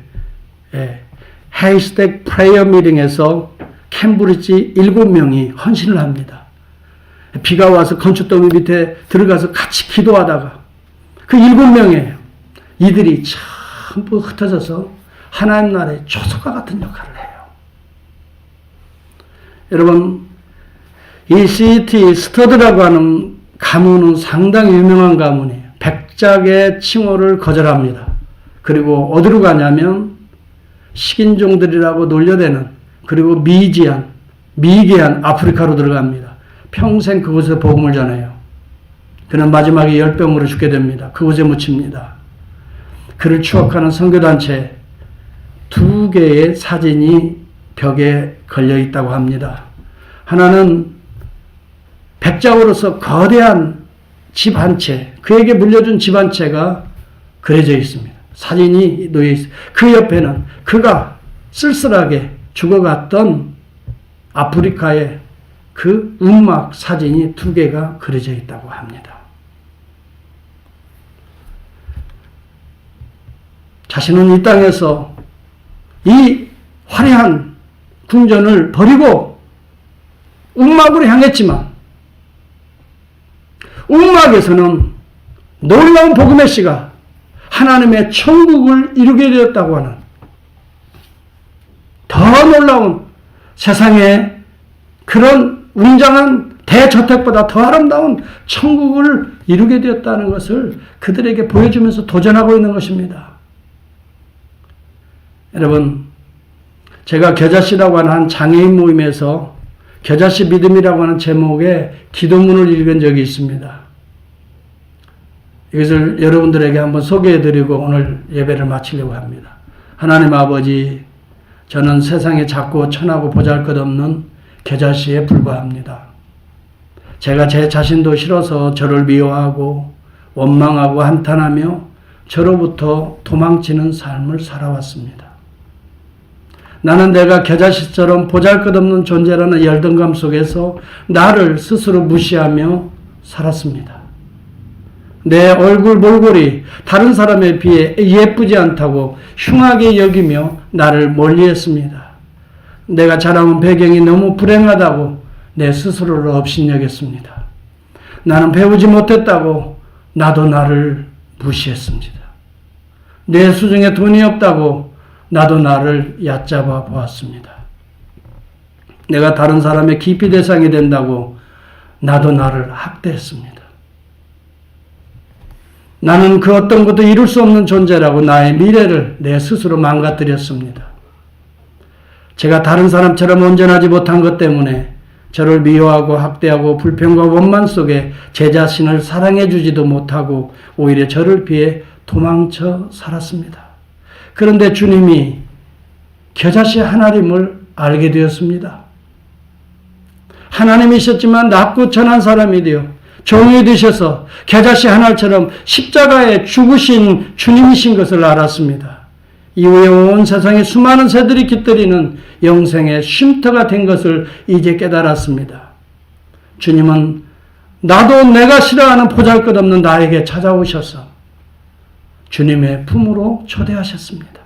헤이스택 프레이어 미팅에서 캠브리지 7명이 헌신을 합니다. 비가 와서 건초더미 밑에 들어가서 같이 기도하다가 그 7명이에요. 이들이 전부 흩어져서 하나님 나라의 초석과 같은 역할을 해요. 여러분 이 시티 스터드라고 하는 가문은 상당히 유명한 가문이에요. 백작의 칭호를 거절합니다. 그리고 어디로 가냐면 식인종들이라고 놀려대는, 그리고 미지안, 미개한 아프리카로 들어갑니다. 평생 그곳에 복음을 전해요. 그는 마지막에 열병으로 죽게 됩니다. 그곳에 묻힙니다. 그를 추억하는 선교단체 2개의 사진이 벽에 걸려 있다고 합니다. 하나는 백작으로서 거대한 집 한 채, 그에게 물려준 집 한 채가 그려져 있습니다. 사진이 놓여 있습니다. 그 옆에는 그가 쓸쓸하게 죽어갔던 아프리카의 그 음악 사진이 2개가 그려져 있다고 합니다. 자신은 이 땅에서 이 화려한 궁전을 버리고 음악으로 향했지만 음악에서는 놀라운 복음의 씨가 하나님의 천국을 이루게 되었다고 하는 더 놀라운 세상에 그런 웅장한 대저택보다 더 아름다운 천국을 이루게 되었다는 것을 그들에게 보여주면서 도전하고 있는 것입니다. 여러분, 제가 겨자씨라고 하는 한 장애인 모임에서 겨자씨 믿음이라고 하는 제목의 기도문을 읽은 적이 있습니다. 이것을 여러분들에게 한번 소개해드리고 오늘 예배를 마치려고 합니다. 하나님 아버지, 저는 세상에 작고 천하고 보잘것없는 겨자씨에 불과합니다. 제가 제 자신도 싫어서 저를 미워하고 원망하고 한탄하며 저로부터 도망치는 삶을 살아왔습니다. 나는 내가 겨자씨처럼 보잘것없는 존재라는 열등감 속에서 나를 스스로 무시하며 살았습니다. 내 얼굴 몰골이 다른 사람에 비해 예쁘지 않다고 흉하게 여기며 나를 멀리했습니다. 내가 자라온 배경이 너무 불행하다고 내 스스로를 업신여겼습니다. 나는 배우지 못했다고 나도 나를 무시했습니다. 내 수중에 돈이 없다고 나도 나를 얕잡아 보았습니다. 내가 다른 사람의 기피 대상이 된다고 나도 나를 학대했습니다. 나는 그 어떤 것도 이룰 수 없는 존재라고 나의 미래를 내 스스로 망가뜨렸습니다. 제가 다른 사람처럼 온전하지 못한 것 때문에 저를 미워하고 학대하고 불평과 원만 속에 제 자신을 사랑해 주지도 못하고 오히려 저를 피해 도망쳐 살았습니다. 그런데 주님이 겨자씨 하나님을 알게 되었습니다. 하나님이셨지만 낮고 천한 사람이 되어 종이 되셔서 겨자씨 하나처럼 십자가에 죽으신 주님이신 것을 알았습니다. 이후에 온 세상에 수많은 새들이 깃들이는 영생의 쉼터가 된 것을 이제 깨달았습니다. 주님은 나도 내가 싫어하는 보잘것없는 나에게 찾아오셔서 주님의 품으로 초대하셨습니다.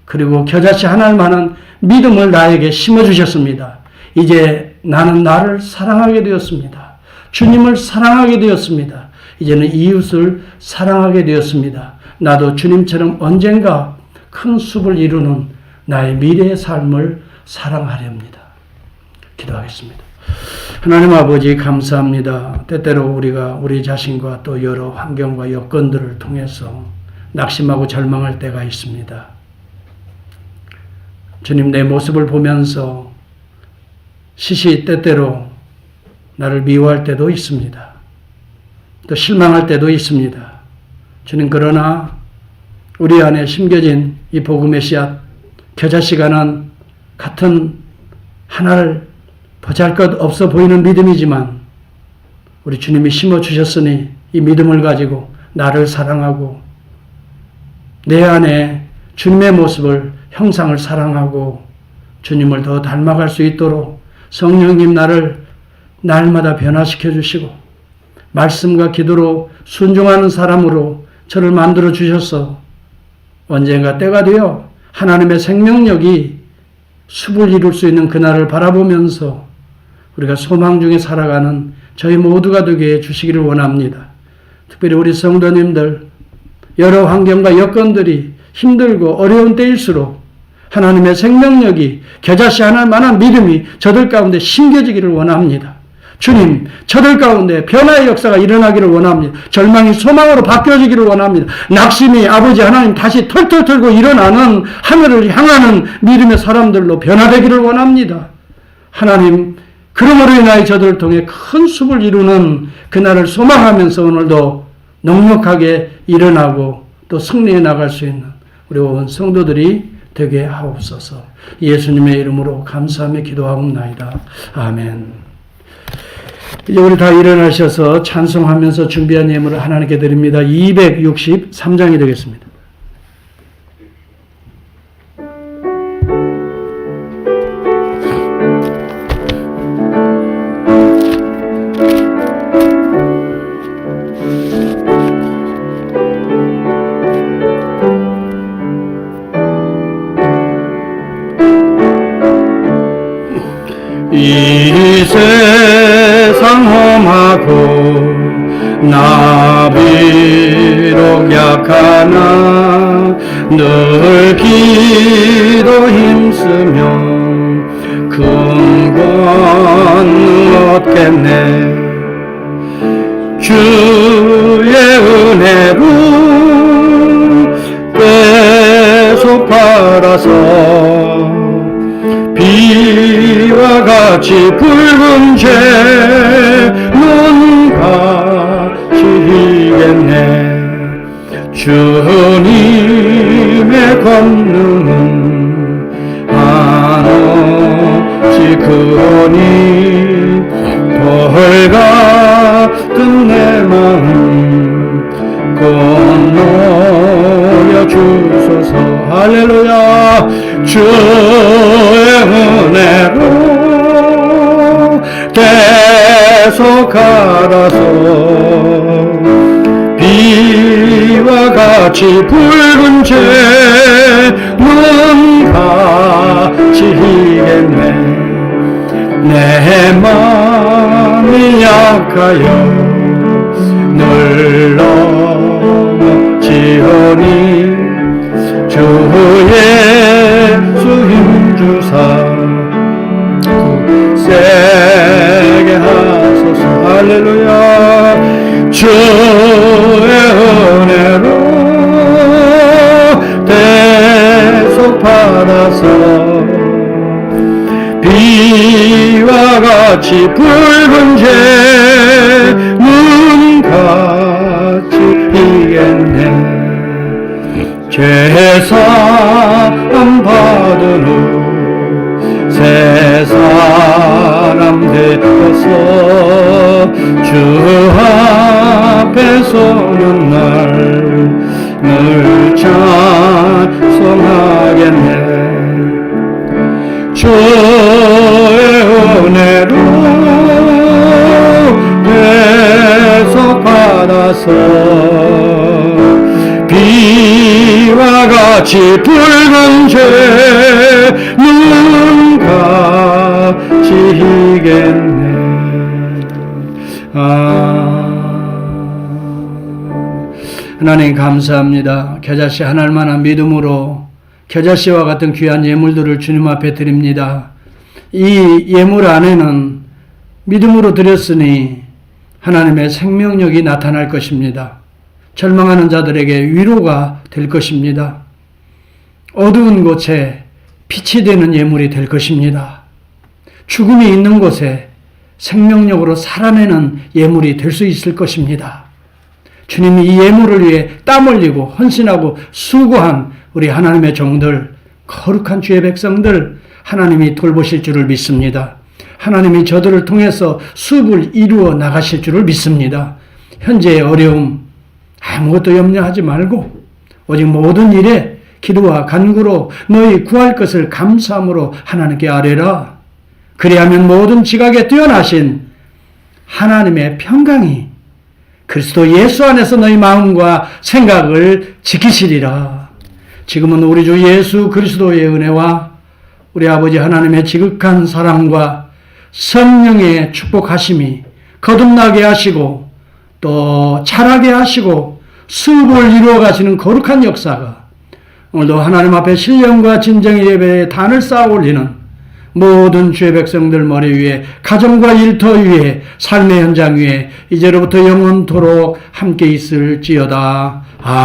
그리고 겨자씨 하나만한 믿음을 나에게 심어주셨습니다. 이제 나는 나를 사랑하게 되었습니다. 주님을 사랑하게 되었습니다. 이제는 이웃을 사랑하게 되었습니다. 나도 주님처럼 언젠가 큰 숲을 이루는 나의 미래의 삶을 사랑하렵니다. 기도하겠습니다. 하나님 아버지 감사합니다. 때때로 우리가 우리 자신과 또 여러 환경과 여건들을 통해서 낙심하고 절망할 때가 있습니다. 주님, 내 모습을 보면서 때때로 나를 미워할 때도 있습니다. 또 실망할 때도 있습니다. 주님, 그러나 우리 안에 심겨진 이 복음의 씨앗, 겨자씨가는 같은 하나를 보잘것없어 보이는 믿음이지만 우리 주님이 심어주셨으니 이 믿음을 가지고 나를 사랑하고 내 안에 주님의 모습을, 형상을 사랑하고 주님을 더 닮아갈 수 있도록 성령님 나를 날마다 변화시켜 주시고 말씀과 기도로 순종하는 사람으로 저를 만들어 주셔서 언젠가 때가 되어 하나님의 생명력이 숲을 이룰 수 있는 그날을 바라보면서 우리가 소망 중에 살아가는 저희 모두가 되게 해주시기를 원합니다. 특별히 우리 성도님들 여러 환경과 여건들이 힘들고 어려운 때일수록 하나님의 생명력이 겨자씨 하나만한 믿음이 저들 가운데 심겨지기를 원합니다. 주님, 저들 가운데 변화의 역사가 일어나기를 원합니다. 절망이 소망으로 바뀌어지기를 원합니다. 낙심이 아버지 하나님 다시 털털 털고 일어나는 하늘을 향하는 믿음의 사람들로 변화되기를 원합니다. 하나님, 그러므로 인하여 저들을 통해 큰 숲을 이루는 그날을 소망하면서 오늘도 넉넉하게 일어나고 또 승리해 나갈 수 있는 우리 온 성도들이 되게 하옵소서. 예수님의 이름으로 감사하며 기도하옵나이다. 아멘. 이제 우리 다 일어나셔서 찬송하면서 준비한 예물을 하나님께 드립니다. 263장이 되겠습니다. 이 세상 험하고 나 비록 약하나 늘 기도 힘쓰며 큰 권능 얻겠네. 주의 은혜로 계속 받아서 비와 같이 붉은 죄는 가시겠네. 주님의 권능은 한없이 크오니 돌 같은 내 마음 건너려 주소서. 할렐루야. 주의 은혜로 계속 받아서 비와 같이 붉은 죄는 가시겠네. 내 마음이 약하여 늘 넘어지오니 주 예수 힘주사 세게 하소서. 할렐루야. 주의 은혜로 계속 받아서 비와 같이 붉은 죄는 가시겠네. 죄사함 받은 후 새 사람 되어서 주 앞에 서는 날 늘 찬송하겠네. 주의 은혜로 계속 받아서 비와 같이 붉은 죄는 가시겠네. 하나님 감사합니다. 겨자씨 하나님만한 믿음으로 겨자씨와 같은 귀한 예물들을 주님 앞에 드립니다. 이 예물 안에는 믿음으로 드렸으니 하나님의 생명력이 나타날 것입니다. 절망하는 자들에게 위로가 될 것입니다. 어두운 곳에 빛이 되는 예물이 될 것입니다. 죽음이 있는 곳에 생명력으로 살아내는 예물이 될 수 있을 것입니다. 주님이 이 예물을 위해 땀 흘리고 헌신하고 수고한 우리 하나님의 종들, 거룩한 주의 백성들 하나님이 돌보실 줄을 믿습니다. 하나님이 저들을 통해서 수업을 이루어 나가실 줄을 믿습니다. 현재의 어려움 아무것도 염려하지 말고 오직 모든 일에 기도와 간구로 너희 구할 것을 감사함으로 하나님께 아뢰라. 그리하면 모든 지각에 뛰어나신 하나님의 평강이 그리스도 예수 안에서 너희 마음과 생각을 지키시리라. 지금은 우리 주 예수 그리스도의 은혜와 우리 아버지 하나님의 지극한 사랑과 성령의 축복하심이 거듭나게 하시고 또 자라게 하시고 수업을 이루어 가시는 거룩한 역사가 오늘도 하나님 앞에 신령과 진정의 예배에 단을 쌓아 올리는 모든 주의 백성들 머리 위에, 가정과 일터 위에, 삶의 현장 위에 이제로부터 영원토록 함께 있을지어다.